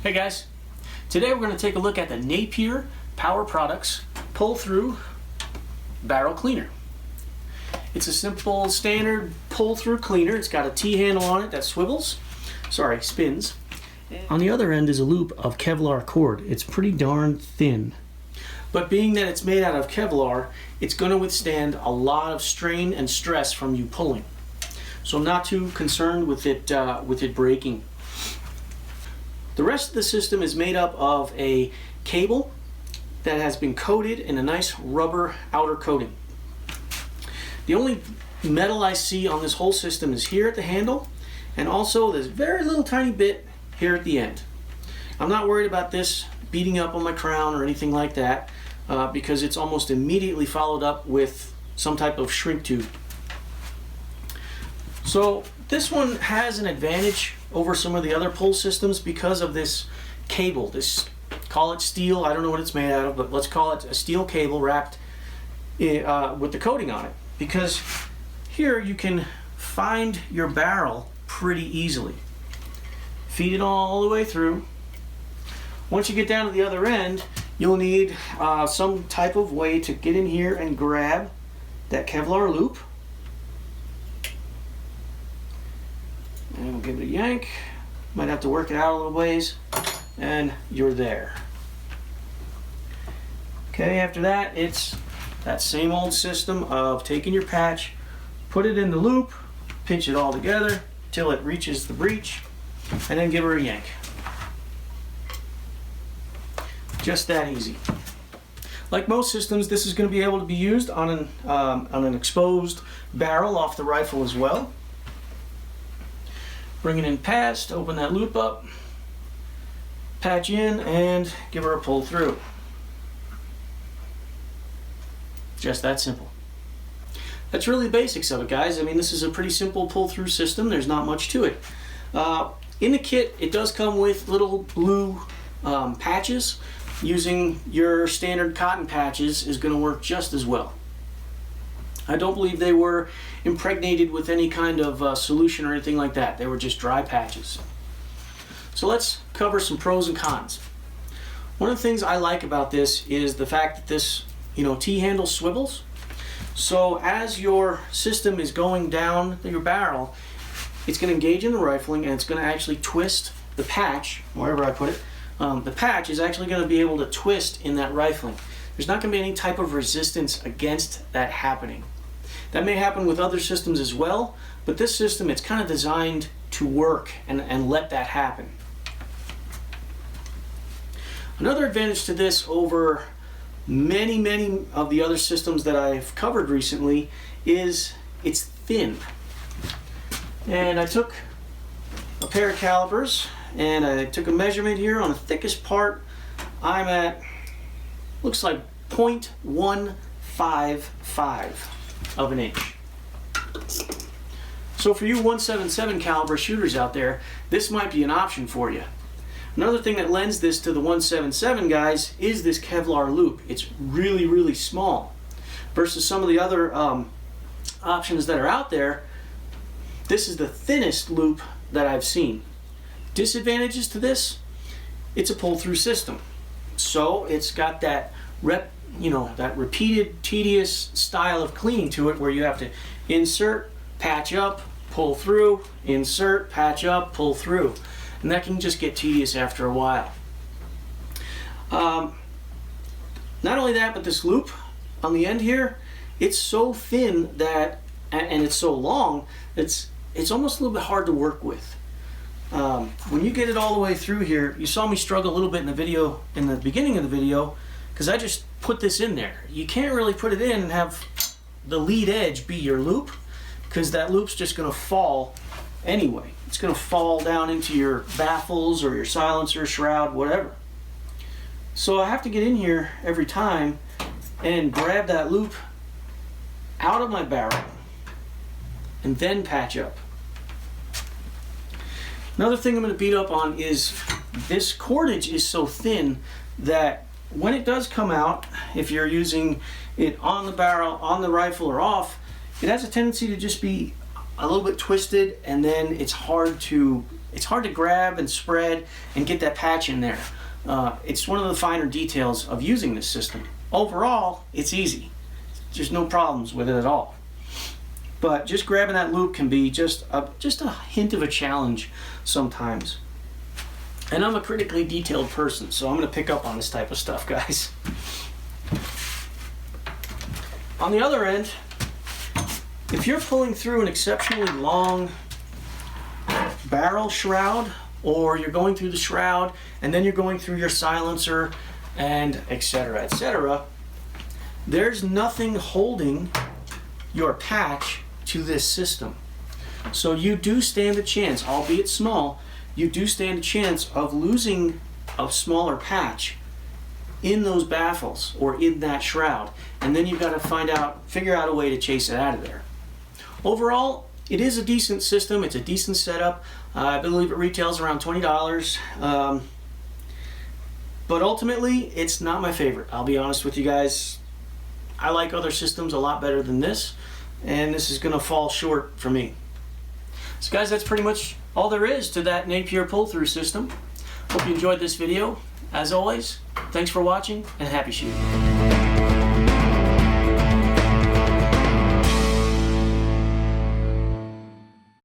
Hey guys, today we're going to take a look at the Napier Power Products pull-through barrel cleaner. It's a simple standard pull-through cleaner. It's got a T-handle on it that spins. On the other end is a loop of Kevlar cord. It's pretty darn thin. But being that it's made out of Kevlar, it's going to withstand a lot of strain and stress from you pulling. So I'm not too concerned with it breaking. The rest of the system is made up of a cable that has been coated in a nice rubber outer coating. The only metal I see on this whole system is here at the handle, and also this very little tiny bit here at the end. I'm not worried about this beating up on my crown or anything like that because it's almost immediately followed up with some type of shrink tube. So this one has an advantage over some of the other pull systems because of this cable. This, call it steel, I don't know what it's made out of, but let's call it a steel cable wrapped with the coating on it. Because here you can find your barrel pretty easily. Feed it all the way through. Once you get down to the other end, you'll need some type of way to get in here and grab that Kevlar loop. And we'll give it a yank. Might have to work it out a little ways, and you're there. Okay, after that, it's that same old system of taking your patch, put it in the loop, pinch it all together till it reaches the breech, and then give her a yank. Just that easy. Like most systems, this is going to be able to be used on an exposed barrel off the rifle as well. Bring it in past, open that loop up, patch in, and give her a pull through. Just that simple. That's really the basics of it, guys. I mean, this is a pretty simple pull-through system. There's not much to it. In the kit, it does come with little blue patches. Using your standard cotton patches is going to work just as well. I don't believe they were impregnated with any kind of solution or anything like that. They were just dry patches. So let's cover some pros and cons. One of the things I like about this is the fact that this, T-handle swivels. So as your system is going down your barrel, it's going to engage in the rifling and it's going to actually twist the patch, wherever I put it. The patch is actually going to be able to twist in that rifling. There's not going to be any type of resistance against that happening. That may happen with other systems as well, but this system, it's kind of designed to work and let that happen. Another advantage to this over many of the other systems that I've covered recently is it's thin. And I took a pair of calipers and I took a measurement here on the thickest part. I'm at, looks like 0.155 of an inch. So for you 177 caliber shooters out there, this might be an option for you. Another thing that lends this to the 177 guys is this Kevlar loop. It's really small versus some of the other options that are out there. This is the thinnest loop that I've seen. Disadvantages to this, it's a pull-through system. So it's got that that repeated tedious style of cleaning to it where you have to insert, patch up, pull through, insert, patch up, pull through. And that can just get tedious after a while. Not only that, but this loop on the end here, it's so thin that, and it's so long, it's almost a little bit hard to work with. When you get it all the way through here, you saw me struggle a little bit in the beginning of the video, because I just put this in there. You can't really put it in and have the lead edge be your loop, because that loop's just going to fall anyway. It's going to fall down into your baffles or your silencer, shroud, whatever. So I have to get in here every time and grab that loop out of my barrel and then patch up. Another thing I'm going to beat up on is this cordage is so thin that when it does come out, if you're using it on the barrel, on the rifle, or off, it has a tendency to just be a little bit twisted, and then it's hard to grab and spread and get that patch in there. It's one of the finer details of using this system. Overall, it's easy. There's no problems with it at all. But just grabbing that loop can be just a hint of a challenge sometimes. And I'm a critically detailed person, so I'm going to pick up on this type of stuff, guys. On the other end, if you're pulling through an exceptionally long barrel shroud, or you're going through the shroud and then you're going through your silencer and etc., etc., there's nothing holding your patch to this system. So you do stand a chance, albeit small, you do stand a chance of losing a smaller patch in those baffles or in that shroud, and then you've got to figure out a way to chase it out of there. Overall, it is a decent system. It's a decent setup. I believe it retails around $20. But ultimately, it's not my favorite. I'll be honest with you guys. I like other systems a lot better than this, and this is going to fall short for me. So guys, that's pretty much all there is to that Napier pull-through system. Hope you enjoyed this video. As always, thanks for watching, and happy shooting.